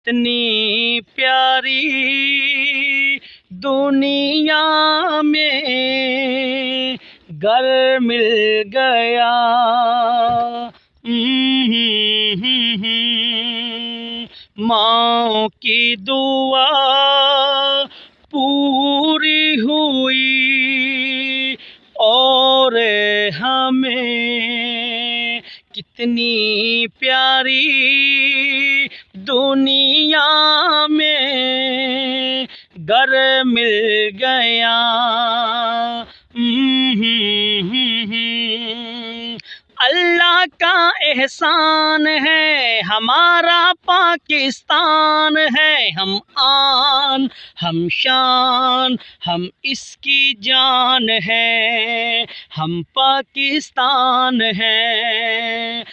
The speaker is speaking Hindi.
कितनी प्यारी दुनिया में घर मिल गया। माँ की दुआ पूरी हुई और हमें कितनी प्यारी दुनिया में घर मिल गया। अल्लाह का एहसान है, हमारा पाकिस्तान है। हम आन, हम शान, हम इसकी जान है, हम पाकिस्तान है।